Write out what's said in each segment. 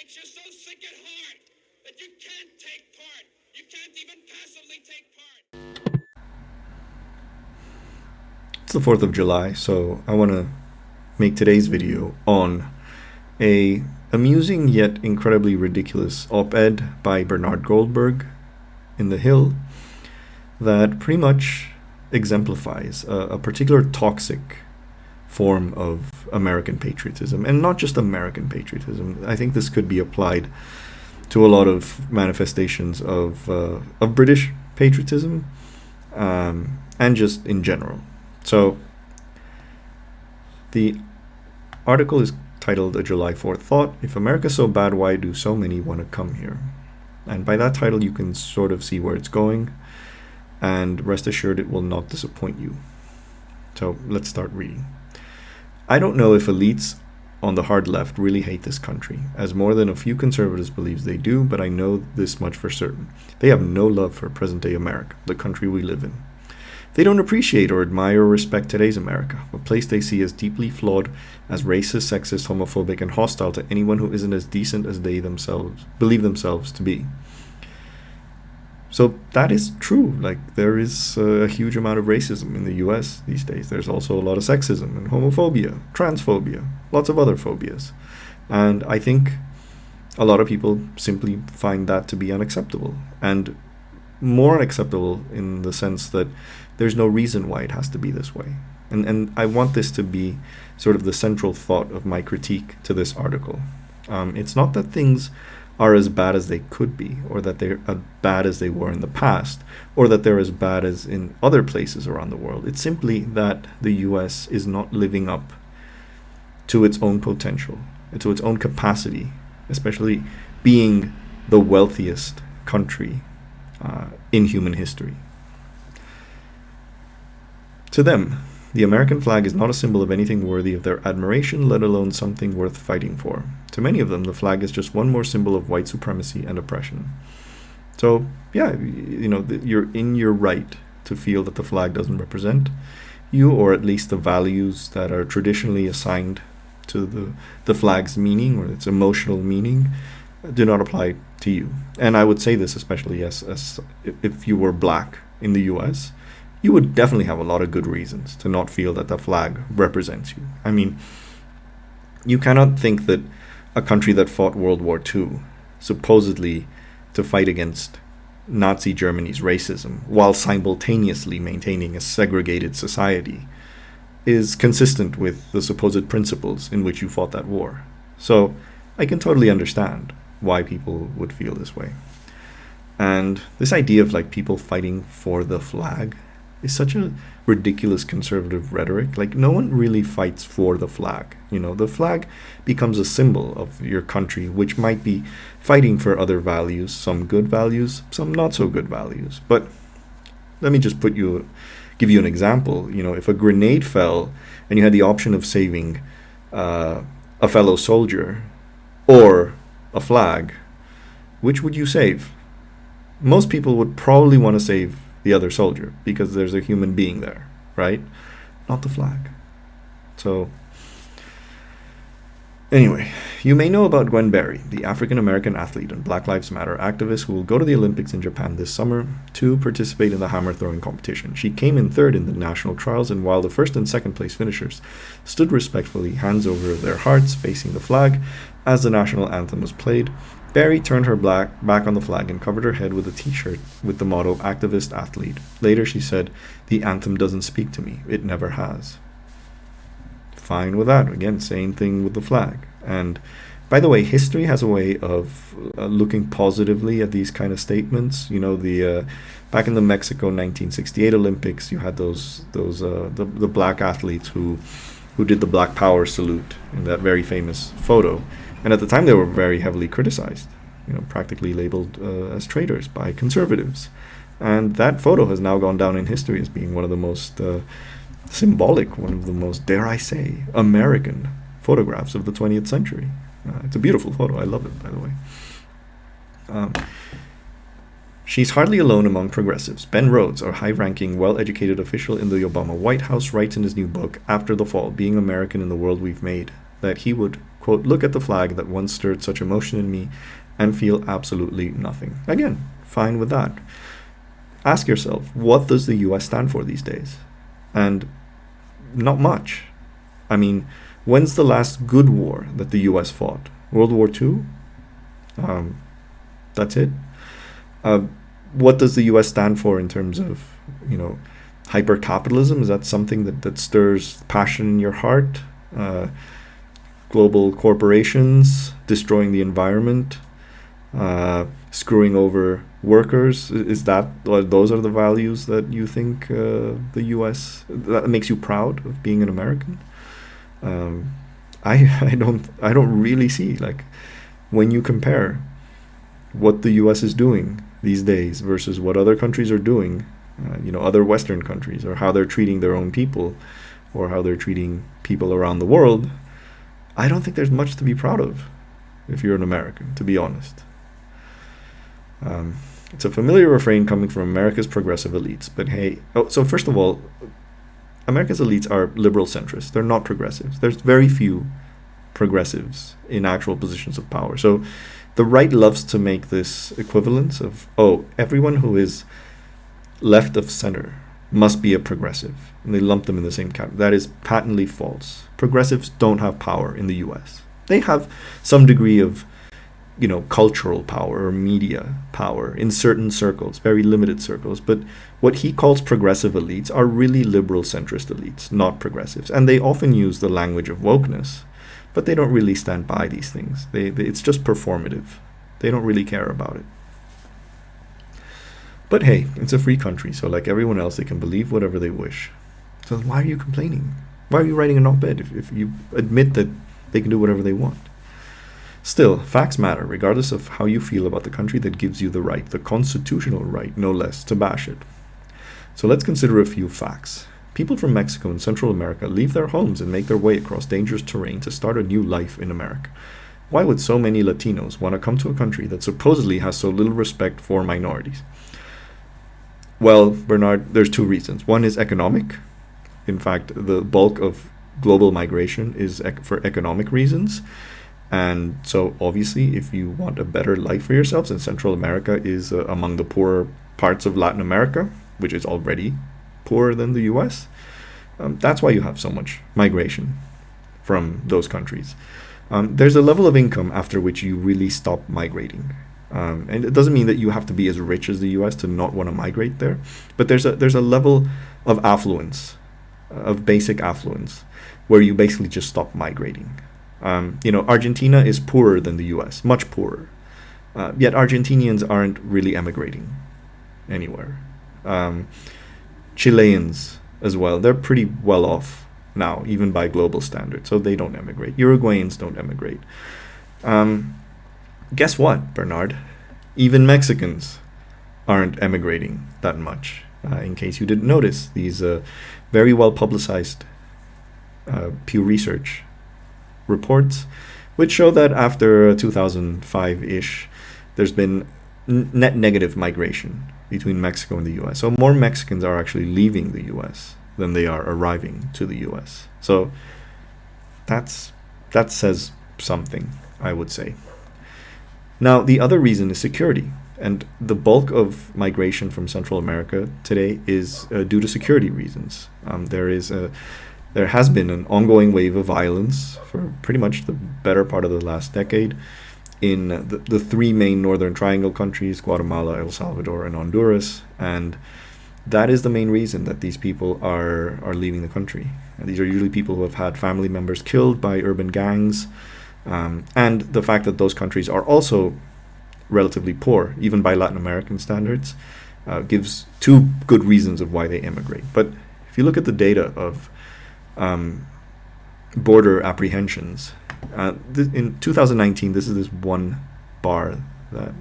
makes you so sick at heart that you can't take part. You can't even passively take part. It's the 4th of July, so I want to make today's video on a amusing yet incredibly ridiculous op-ed by Bernard Goldberg in The Hill that pretty much exemplifies a particular toxic form of American patriotism, and not just American patriotism. I think this could be applied to a lot of manifestations of British patriotism, and just in general. So the article is titled "A July 4th Thought: If America's so bad, why do so many want to come here?" And by that title you can sort of see where it's going, and rest assured it will not disappoint you. So let's start reading. I don't know if elites on the hard left really hate this country, as more than a few conservatives believes they do, but I know this much for certain. They have no love for present-day America, the country we live in. They don't appreciate or admire or respect today's America, a place they see as deeply flawed, as racist, sexist, homophobic, and hostile to anyone who isn't as decent as they themselves believe themselves to be. So that is true. Like, there is a huge amount of racism in the US these days. There's also a lot of sexism and homophobia, transphobia, lots of other phobias. And I think a lot of people simply find that to be unacceptable, and more unacceptable in the sense that there's no reason why it has to be this way. And I want this to be sort of the central thought of my critique to this article. It's not that things are as bad as they could be, or that they're as bad as they were in the past, or that they're as bad as in other places around the world. It's simply that the US is not living up to its own potential, to its own capacity, especially being the wealthiest country in human history. To them, the American flag is not a symbol of anything worthy of their admiration, let alone something worth fighting for. To many of them, the flag is just one more symbol of white supremacy and oppression. So, yeah, you're in your right to feel that the flag doesn't represent you, or at least the values that are traditionally assigned to the flag's meaning, or its emotional meaning, do not apply to you. And I would say this especially as if you were black in the US, you would definitely have a lot of good reasons to not feel that the flag represents you. I mean, you cannot think that a country that fought World War II, supposedly to fight against Nazi Germany's racism, while simultaneously maintaining a segregated society, is consistent with the supposed principles in which you fought that war. So I can totally understand why people would feel this way. And this idea of like people fighting for the flag is such a ridiculous conservative rhetoric. Like, no one really fights for the flag. The flag becomes a symbol of your country, which might be fighting for other values, some good values, some not so good values. But let me just give you an example. If a grenade fell and you had the option of saving a fellow soldier or a flag, which would you save? Most people would probably want to save the other soldier, because there's a human being there, right? Not the flag. So anyway, you may know about Gwen Berry, the African-American athlete and Black Lives Matter activist who will go to the Olympics in Japan this summer to participate in the hammer throwing competition. She came in third in the national trials, and while the first and second place finishers stood respectfully, hands over their hearts, facing the flag as the national anthem was played, Berry turned her back on the flag and covered her head with a t-shirt with the motto "Activist Athlete." Later she said, "The anthem doesn't speak to me. It never has." Fine with that. Again, same thing with the flag. And by the way, history has a way of looking positively at these kind of statements. Back in the Mexico 1968 Olympics, you had the black athletes who did the Black Power salute in that very famous photo. And at the time, they were very heavily criticized, practically labeled as traitors by conservatives. And that photo has now gone down in history as being one of the most symbolic, one of the most, dare I say, American photographs of the 20th century. It's a beautiful photo. I love it, by the way. She's hardly alone among progressives. Ben Rhodes, a high-ranking, well-educated official in the Obama White House, writes in his new book, After the Fall, Being American in the World We've Made, that he would, quote, look at the flag that once stirred such emotion in me and feel absolutely nothing. Again, fine with that. Ask yourself, what does the US stand for these days? And not much. I mean, when's the last good war that the US fought? World War II? That's it. What does the US stand for in terms of, hyper-capitalism? Is that something that stirs passion in your heart? Global corporations destroying the environment, screwing over workers. Those are the values that you think the US, that makes you proud of being an American? I don't really see, like, when you compare what the US is doing these days versus what other countries are doing, other Western countries, or how they're treating their own people, or how they're treating people around the world, I don't think there's much to be proud of if you're an American, to be honest. It's a familiar refrain coming from America's progressive elites, but hey, so first of all, America's elites are liberal centrists. They're not progressives. There's very few progressives in actual positions of power. So the right loves to make this equivalence of, everyone who is left of center must be a progressive, and they lump them in the same category. That is patently false. Progressives don't have power in the US. They have some degree of, cultural power or media power in certain circles, very limited circles. But what he calls progressive elites are really liberal centrist elites, not progressives. And they often use the language of wokeness, but they don't really stand by these things. It's just performative. They don't really care about it. But hey, it's a free country, so like everyone else, they can believe whatever they wish. So why are you complaining? Why are you writing an op-ed if you admit that they can do whatever they want? Still, facts matter, regardless of how you feel about the country that gives you the right, the constitutional right, no less, to bash it. So let's consider a few facts. People from Mexico and Central America leave their homes and make their way across dangerous terrain to start a new life in America. Why would so many Latinos want to come to a country that supposedly has so little respect for minorities? Well, Bernard, there's two reasons. One is economic. In fact, the bulk of global migration is for economic reasons. And so obviously, if you want a better life for yourselves, and Central America is among the poorer parts of Latin America, which is already poorer than the US, that's why you have so much migration from those countries. There's a level of income after which you really stop migrating. And it doesn't mean that you have to be as rich as the US to not want to migrate there, but there's a level of affluence, of basic affluence, where you basically just stop migrating. Argentina is poorer than the US, much poorer. Yet Argentinians aren't really emigrating anywhere. Chileans as well, they're pretty well off now, even by global standards, so they don't emigrate. Uruguayans don't emigrate. Guess what, Bernard? Even Mexicans aren't emigrating that much. In case you didn't notice, these very well publicized Pew Research reports, which show that after 2005-ish, there's been net negative migration between Mexico and the US. So more Mexicans are actually leaving the US than they are arriving to the US. So that says something, I would say. Now, the other reason is security. And the bulk of migration from Central America today is due to security reasons. There has been an ongoing wave of violence for pretty much the better part of the last decade in the three main Northern Triangle countries, Guatemala, El Salvador, and Honduras. And that is the main reason that these people are leaving the country. And these are usually people who have had family members killed by urban gangs. And the fact that those countries are also relatively poor, even by Latin American standards, gives two good reasons of why they immigrate. But if you look at the data of border apprehensions, in 2019, this is this one bar that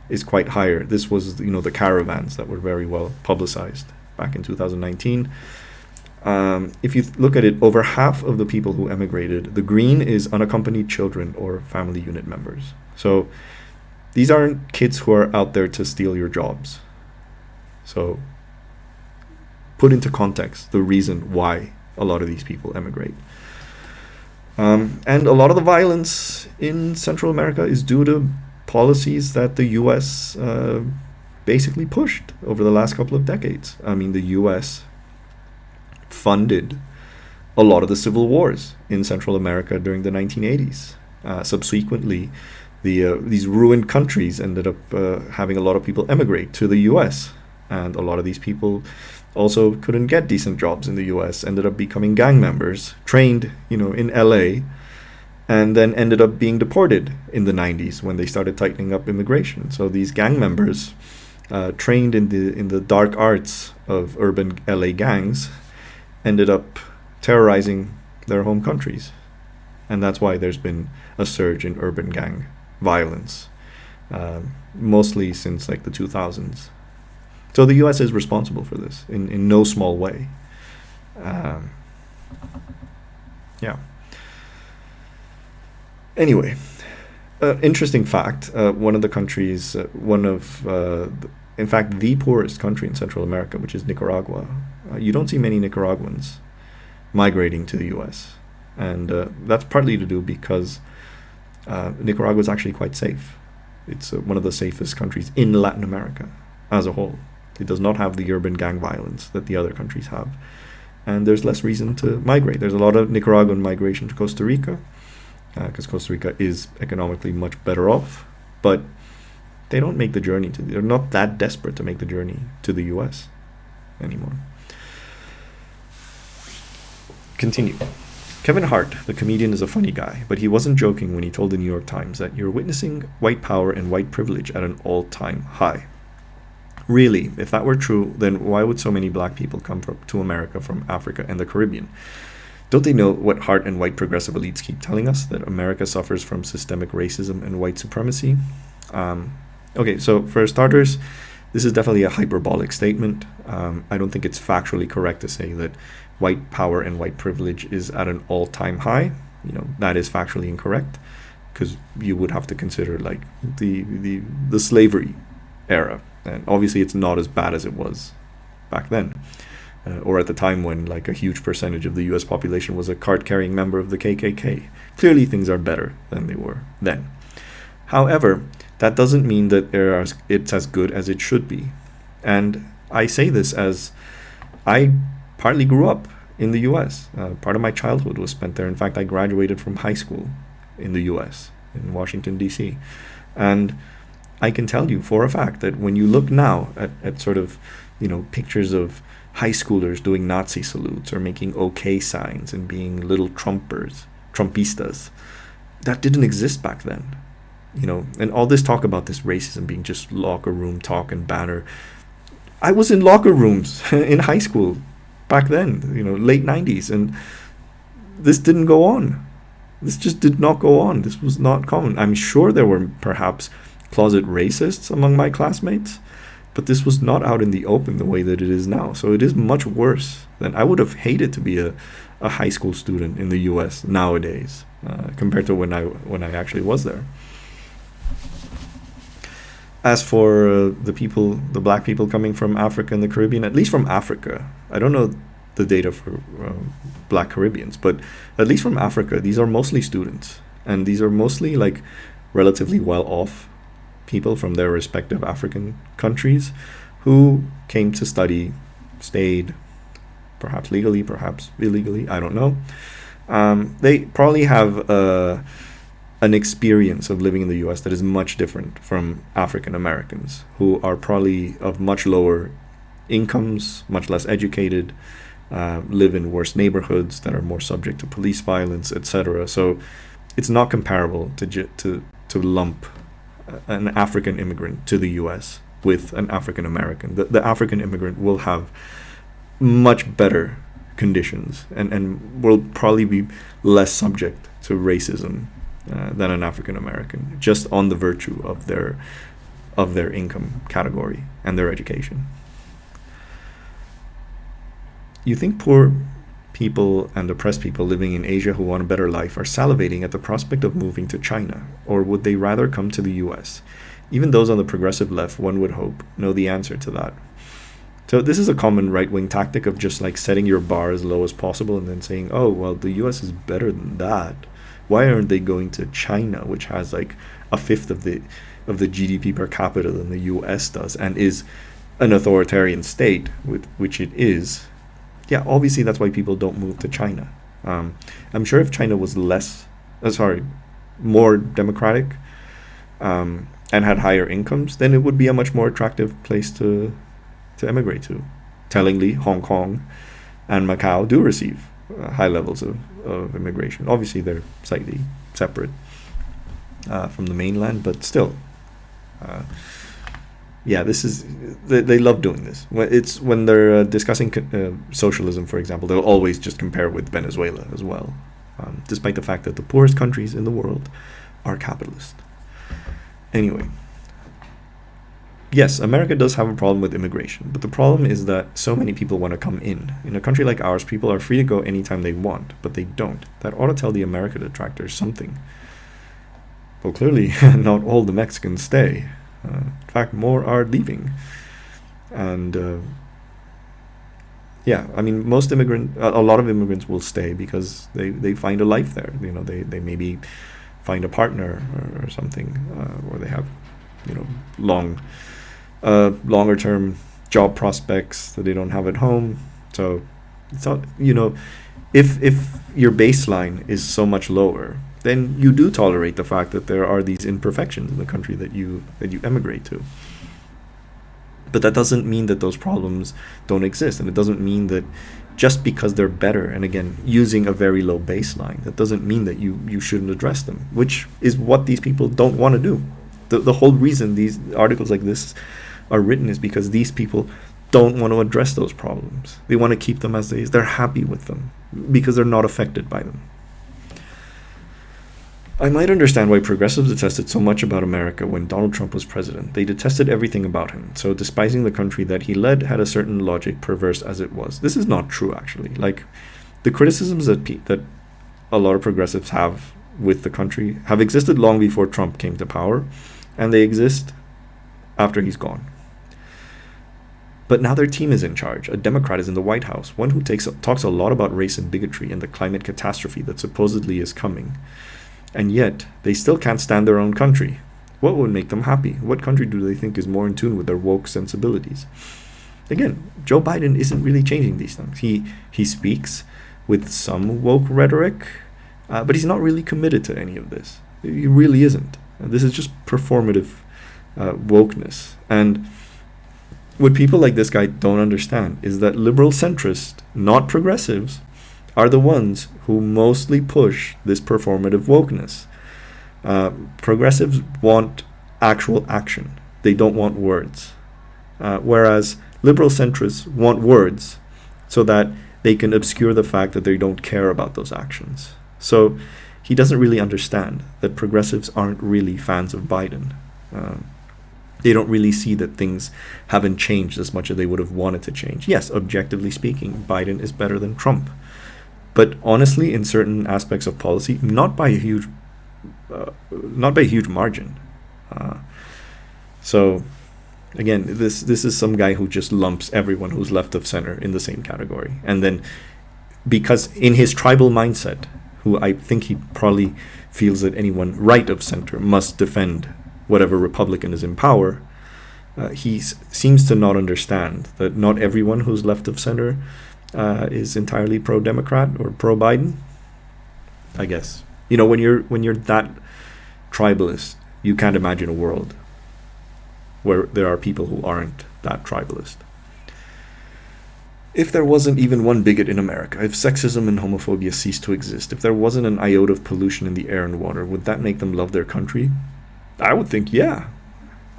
is quite higher. This was, the caravans that were very well publicized back in 2019. If you look at it, over half of the people who emigrated, the green is unaccompanied children or family unit members. So these aren't kids who are out there to steal your jobs. So put into context the reason why a lot of these people emigrate. And a lot of the violence in Central America is due to policies that the U.S. Basically pushed over the last couple of decades. I mean, the U.S. funded a lot of the civil wars in Central America during the 1980s. Subsequently, these ruined countries ended up having a lot of people emigrate to the U.S. And a lot of these people also couldn't get decent jobs in the U.S., ended up becoming gang members, trained, in L.A., and then ended up being deported in the 90s when they started tightening up immigration. So these gang members, trained in the dark arts of urban L.A. gangs, ended up terrorizing their home countries. And that's why there's been a surge in urban gang violence, mostly since like the 2000s. So the U.S. is responsible for this in no small way. Yeah. Anyway, interesting fact, one of the countries, in fact, the poorest country in Central America, which is Nicaragua, you don't see many Nicaraguans migrating to the U.S. And that's partly to do because Nicaragua is actually quite safe. It's one of the safest countries in Latin America as a whole. It does not have the urban gang violence that the other countries have. And there's less reason to migrate. There's a lot of Nicaraguan migration to Costa Rica, because Costa Rica is economically much better off. But they don't make the journey they're not that desperate to make the journey to the US anymore. Continue. Kevin Hart, the comedian, is a funny guy, but he wasn't joking when he told the New York Times that you're witnessing white power and white privilege at an all-time high. Really, if that were true, then why would so many black people come to America from Africa and the Caribbean? Don't they know what Hart and white progressive elites keep telling us, that America suffers from systemic racism and white supremacy? Okay, so for starters, this is definitely a hyperbolic statement. I don't think it's factually correct to say that white power and white privilege is at an all-time high. That is factually incorrect, because you would have to consider like the slavery era. And obviously it's not as bad as it was back then, or at the time when like a huge percentage of the US population was a card-carrying member of the KKK. Clearly things are better than they were then. However, that doesn't mean that it's as good as it should be. And I say this as I partly grew up in the US. Part of my childhood was spent there. In fact, I graduated from high school in the US, in Washington, D.C. And I can tell you for a fact that when you look now at sort of, pictures of high schoolers doing Nazi salutes or making OK signs and being little Trumpistas, that didn't exist back then. And all this talk about this racism being just locker room talk and banner. I was in locker rooms in high school back then, late 90s, and this didn't go on. This just did not go on. This was not common. I'm sure there were perhaps closet racists among my classmates, but this was not out in the open the way that it is now. So it is much worse than I would have hated to be a high school student in the US nowadays, compared to when I actually was there. As for the black people coming from Africa and the Caribbean, at least from Africa, I don't know the data for black Caribbeans, but at least from Africa, these are mostly students, and these are mostly like relatively well-off people from their respective African countries who came to study, stayed, perhaps legally, perhaps illegally, I don't know. They probably have an experience of living in the US that is much different from African Americans, who are probably of much lower incomes, much less educated, live in worse neighborhoods that are more subject to police violence, etc. So it's not comparable to lump an African immigrant to the US with an African American. The African immigrant will have much better conditions and will probably be less subject to racism than an African American, just on the virtue of their income category and their education. You think poor people and oppressed people living in Asia who want a better life are salivating at the prospect of moving to China, or would they rather come to the US? Even those on the progressive left, one would hope, know the answer to that. So this is a common right-wing tactic of just like setting your bar as low as possible and then saying, oh, well, the US is better than that. Why aren't they going to China, which has like a fifth of the GDP per capita than the US does and is an authoritarian state, which it is. Yeah, obviously that's why people don't move to China. I'm sure if China was more democratic and had higher incomes, then it would be a much more attractive place to emigrate to. Tellingly, Hong Kong and Macau do receive high levels of immigration. Obviously, they're slightly separate from the mainland, but still. Yeah, they love doing this. When they're discussing socialism, for example, they'll always just compare with Venezuela as well, despite the fact that the poorest countries in the world are capitalist. Anyway, yes, America does have a problem with immigration, but the problem is that so many people want to come in. In a country like ours, people are free to go anytime they want, but they don't. That ought to tell the America detractors something. Well, clearly, not all the Mexicans stay. In fact, more are leaving. And yeah, I mean, a lot of immigrants will stay because they find a life there. You know, they maybe find a partner or something, or they have, you know, longer term job prospects that they don't have at home. So it's not, you know, if your baseline is so much lower, then you do tolerate the fact that there are these imperfections in the country that you emigrate to. But that doesn't mean that those problems don't exist, and it doesn't mean that just because they're better, and again, using a very low baseline, that doesn't mean that you shouldn't address them, which is what these people don't want to do. The whole reason these articles like this are written is because these people don't want to address those problems. They want to keep them as they're happy with them because they're not affected by them. I might understand why progressives detested so much about America when Donald Trump was president. They detested everything about him, so despising the country that he led had a certain logic, perverse as it was. This is not true, actually. Like, the criticisms that a lot of progressives have with the country have existed long before Trump came to power, and they exist after he's gone. But now their team is in charge. A Democrat is in the White House, one who talks a lot about race and bigotry and the climate catastrophe that supposedly is coming. And yet, they still can't stand their own country. What would make them happy? What country do they think is more in tune with their woke sensibilities? Again, Joe Biden isn't really changing these things. He speaks with some woke rhetoric, but he's not really committed to any of this. He really isn't. This is just performative wokeness. And what people like this guy don't understand is that liberal centrists, not progressives, are the ones who mostly push this performative wokeness. Progressives want actual action. They don't want words. Whereas liberal centrists want words so that they can obscure the fact that they don't care about those actions. So he doesn't really understand that progressives aren't really fans of Biden. They don't really see that things haven't changed as much as they would have wanted to change. Yes, objectively speaking, Biden is better than Trump. But honestly, in certain aspects of policy, not by a huge margin. So, again, this is some guy who just lumps everyone who's left of center in the same category, and then because in his tribal mindset, who I think he probably feels that anyone right of center must defend whatever Republican is in power, he seems to not understand that not everyone who's left of center is entirely pro-Democrat or pro-Biden. I guess, you know, when you're that tribalist, you can't imagine a world where there are people who aren't that tribalist. If there wasn't even one bigot in America, if sexism and homophobia ceased to exist, if there wasn't an iota of pollution in the air and water, would that make them love their country? I would think, yeah.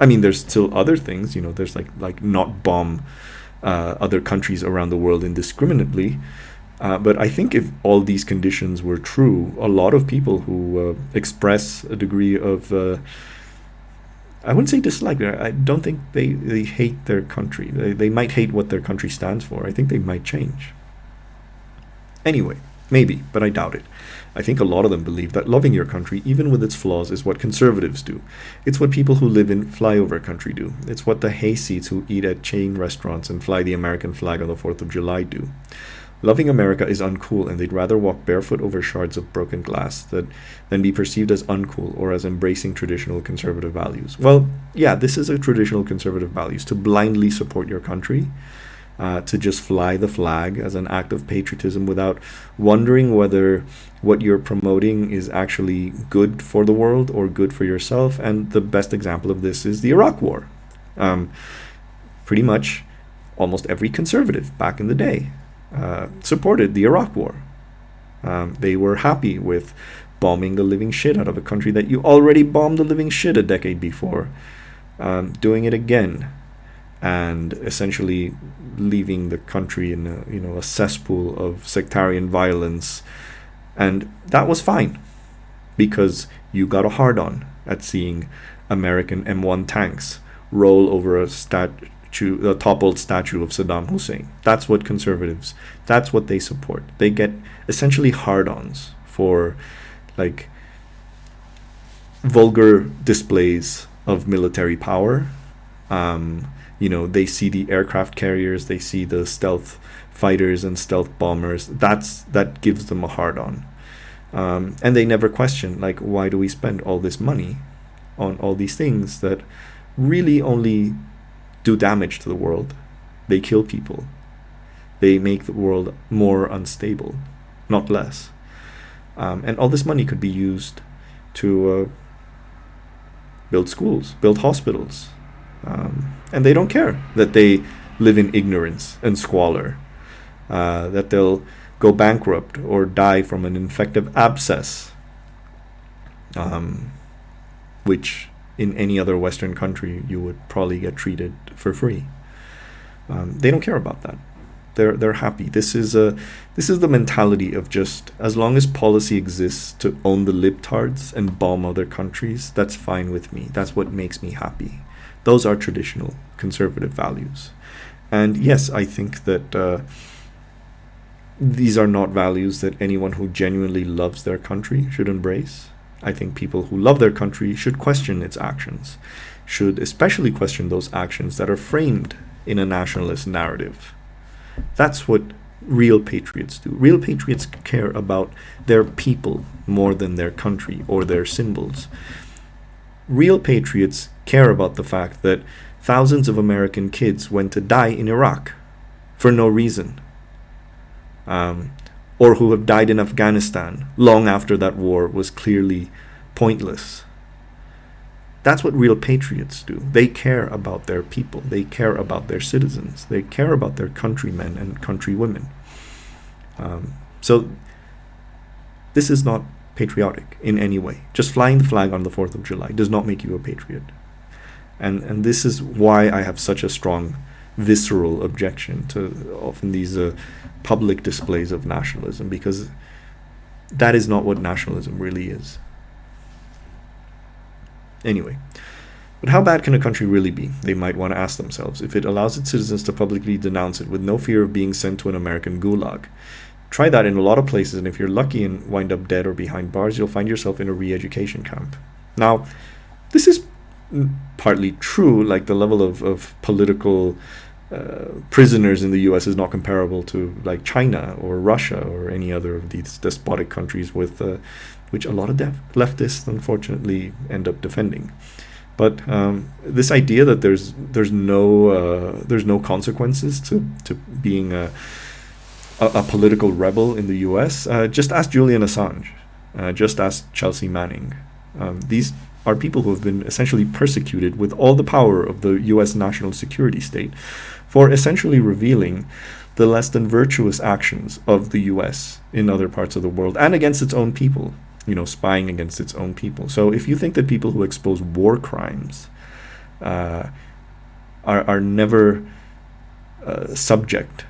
I mean, there's still other things, you know, there's like not bomb other countries around the world indiscriminately. But I think if all these conditions were true, a lot of people who express a degree of, I wouldn't say dislike, I don't think they hate their country. They might hate what their country stands for. I think they might change. Anyway, Maybe, but I doubt it. I think a lot of them believe that loving your country, even with its flaws, is what conservatives do. It's what people who live in flyover country do. It's what the hayseeds who eat at chain restaurants and fly the American flag on the 4th of July do. Loving America is uncool, and they'd rather walk barefoot over shards of broken glass than be perceived as uncool or as embracing traditional conservative values. Well, yeah, this is a traditional conservative values, to blindly support your country, to just fly the flag as an act of patriotism without wondering whether what you're promoting is actually good for the world or good for yourself. And the best example of this is the Iraq War. Pretty much almost every conservative back in the day supported the Iraq War. They were happy with bombing the living shit out of a country that you already bombed the living shit a decade before, doing it again, and essentially leaving the country in a cesspool of sectarian violence. And that was fine, because you got a hard-on at seeing American M1 tanks roll over a toppled statue of Saddam Hussein. That's what conservatives, that's what they support. They get essentially hard-ons for like vulgar displays of military power. They see the aircraft carriers, they see the stealth fighters and stealth bombers. That gives them a hard-on. And they never question, like, why do we spend all this money on all these things that really only do damage to the world? They kill people. They make the world more unstable, not less. And all this money could be used to build schools, build hospitals. And they don't care that they live in ignorance and squalor, that they'll go bankrupt or die from an infective abscess, which in any other Western country you would probably get treated for free. They don't care about that. They're happy. This is the mentality of just, as long as policy exists to own the libtards and bomb other countries, that's fine with me. That's what makes me happy. Those are traditional conservative values. And yes, I think that these are not values that anyone who genuinely loves their country should embrace. I think people who love their country should question its actions, should especially question those actions that are framed in a nationalist narrative. That's what real patriots do. Real patriots care about their people more than their country or their symbols. Real patriots care about the fact that thousands of American kids went to die in Iraq for no reason, or who have died in Afghanistan long after that war was clearly pointless. That's what real patriots do. They care about their people. They care about their citizens. They care about their countrymen and countrywomen. So this is not patriotic in any way. Just flying the flag on the 4th of July does not make you a patriot. And this is why I have such a strong visceral objection to often these public displays of nationalism, because that is not what nationalism really is. Anyway, but how bad can a country really be? They might want to ask themselves, if it allows its citizens to publicly denounce it with no fear of being sent to an American gulag. Try that in a lot of places, and if you're lucky and wind up dead or behind bars, you'll find yourself in a re-education camp. Now, this is partly true, like the level of political prisoners in the US is not comparable to like China or Russia or any other of these despotic countries with which a lot of leftists unfortunately end up defending. But this idea that there's no consequences to being a political rebel in the US, just ask Julian Assange, just ask Chelsea Manning. These are people who have been essentially persecuted with all the power of the US national security state for essentially revealing the less than virtuous actions of the US in other parts of the world and against its own people, spying against its own people. So if you think that people who expose war crimes are never subject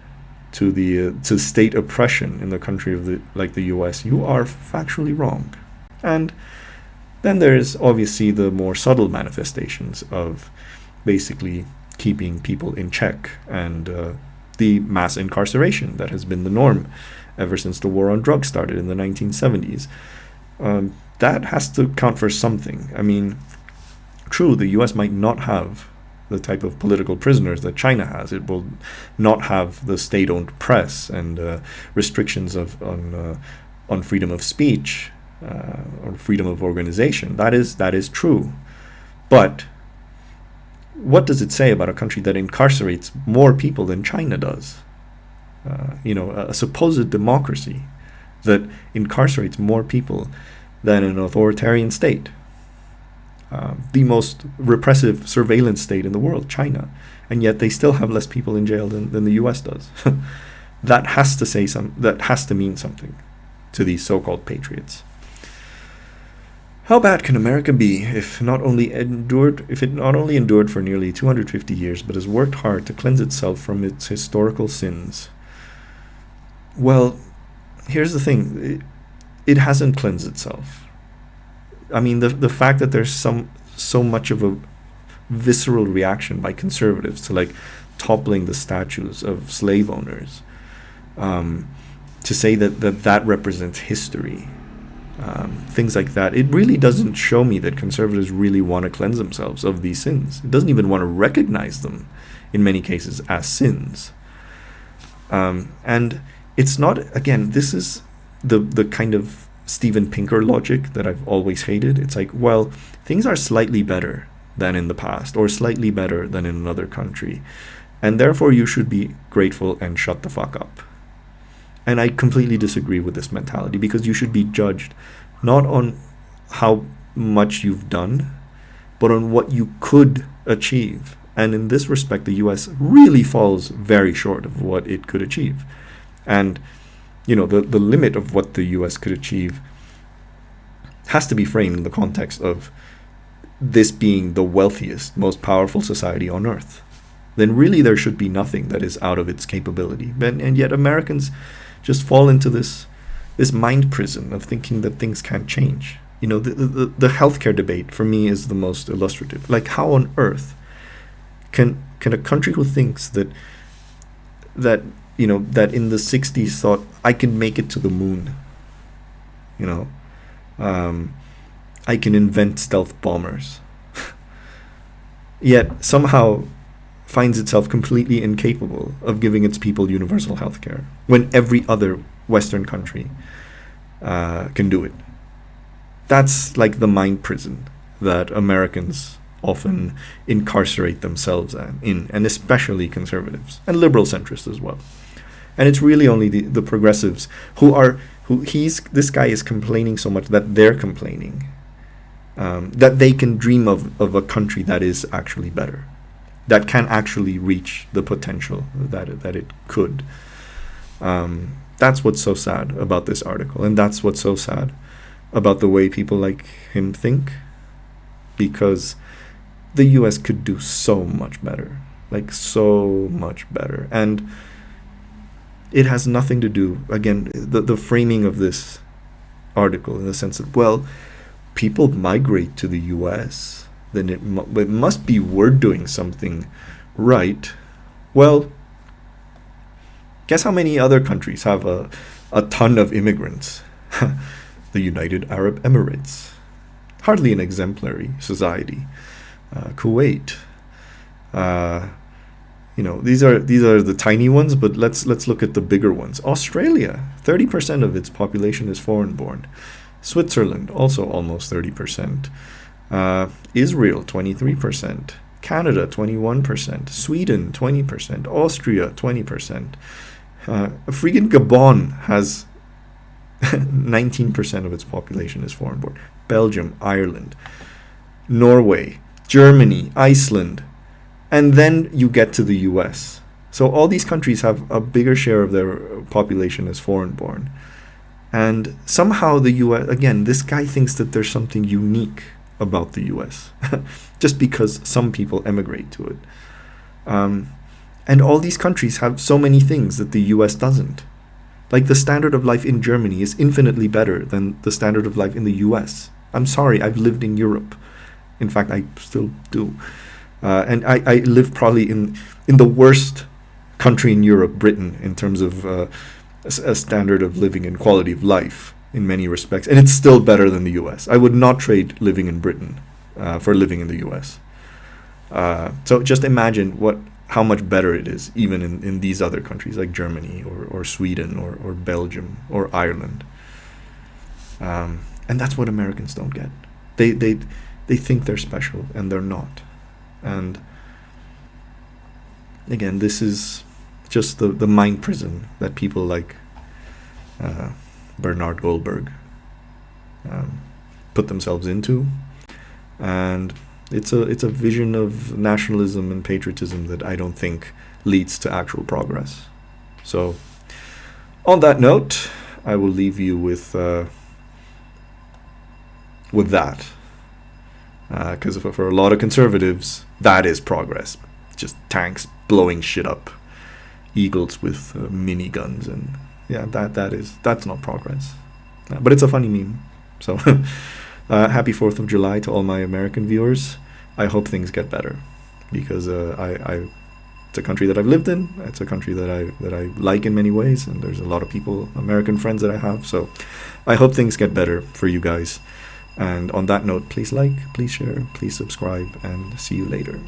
to state oppression in the country of the US, you are factually wrong. And then there's obviously the more subtle manifestations of basically keeping people in check and the mass incarceration that has been the norm ever since the war on drugs started in the 1970s. That has to count for something. I mean, true, the US might not have the type of political prisoners that China has. It will not have the state-owned press and restrictions on freedom of speech or freedom of organization. That is true. But what does it say about a country that incarcerates more people than China does? A supposed democracy that incarcerates more people than an authoritarian state. The most repressive surveillance state in the world, China. And yet they still have less people in jail than the US does. That has to mean something to these so-called patriots. How bad can America be if it not only endured for nearly 250 years, but has worked hard to cleanse itself from its historical sins? Well, here's the thing. It hasn't cleansed itself. I mean, the fact that there's so much of a visceral reaction by conservatives to like toppling the statues of slave owners, to say that represents history, things like that. It really doesn't show me that conservatives really want to cleanse themselves of these sins. It doesn't even want to recognize them, in many cases, as sins. And it's not, again, this is the kind of Steven Pinker logic that I've always hated. It's like, well, things are slightly better than in the past, or slightly better than in another country, and therefore you should be grateful and shut the fuck up. And I completely disagree with this mentality, because you should be judged not on how much you've done, but on what you could achieve. And in this respect, the US really falls very short of what it could achieve. And the limit of what the US could achieve has to be framed in the context of this being the wealthiest, most powerful society on earth. Then really there should be nothing that is out of its capability. And yet Americans just fall into this mind prison of thinking that things can't change. The healthcare debate for me is the most illustrative. Like, how on earth can a country who thinks that in the 60s thought, I can make it to the moon, I can invent stealth bombers, yet somehow finds itself completely incapable of giving its people universal health care when every other Western country can do it. That's like the mind prison that Americans often incarcerate themselves in, and especially conservatives and liberal centrists as well. And it's really only the progressives this guy is complaining so much that they're complaining, that they can dream of a country that is actually better, that can actually reach the potential that it could. That's what's so sad about this article, and that's what's so sad about the way people like him think, because the US could do so much better, like so much better. And it has nothing to do, again, the framing of this article in the sense that, well, people migrate to the US, then it must be we're doing something right. Well, guess how many other countries have a ton of immigrants? The United Arab Emirates. Hardly an exemplary society. Kuwait. These are the tiny ones, but let's look at the bigger ones. Australia, 30% of its population is foreign-born. Switzerland, also almost 30%. Israel, 23%. Canada, 21%. Sweden, 20%. Austria, 20%. Friggin' Gabon has 19% of its population is foreign-born. Belgium, Ireland, Norway, Germany, Iceland, and then you get to the US. So all these countries have a bigger share of their population as foreign-born. And somehow the US, again, this guy thinks that there's something unique about the US, just because some people emigrate to it. And all these countries have so many things that the US doesn't. Like, the standard of life in Germany is infinitely better than the standard of life in the US. I'm sorry, I've lived in Europe. In fact, I still do. And I live probably in the worst country in Europe, Britain, in terms of a standard of living and quality of life in many respects, and it's still better than the U.S. I would not trade living in Britain for living in the U.S. So just imagine how much better it is, even in these other countries like Germany or Sweden or Belgium or Ireland. And that's what Americans don't get. They think they're special, and they're not. And again, this is just the mind prison that people like Bernard Goldberg put themselves into. And it's a vision of nationalism and patriotism that I don't think leads to actual progress. So, on that note, I will leave you with that, because for a lot of conservatives, that is progress. Just tanks blowing shit up, eagles with miniguns, and yeah, that's not progress. But it's a funny meme. So. Happy 4th of July to all my American viewers. I hope things get better, because it's a country that I've lived in. It's a country that I like in many ways, and there's a lot of people, American friends that I have. So I hope things get better for you guys. And on that note, please like, please share, please subscribe, and see you later.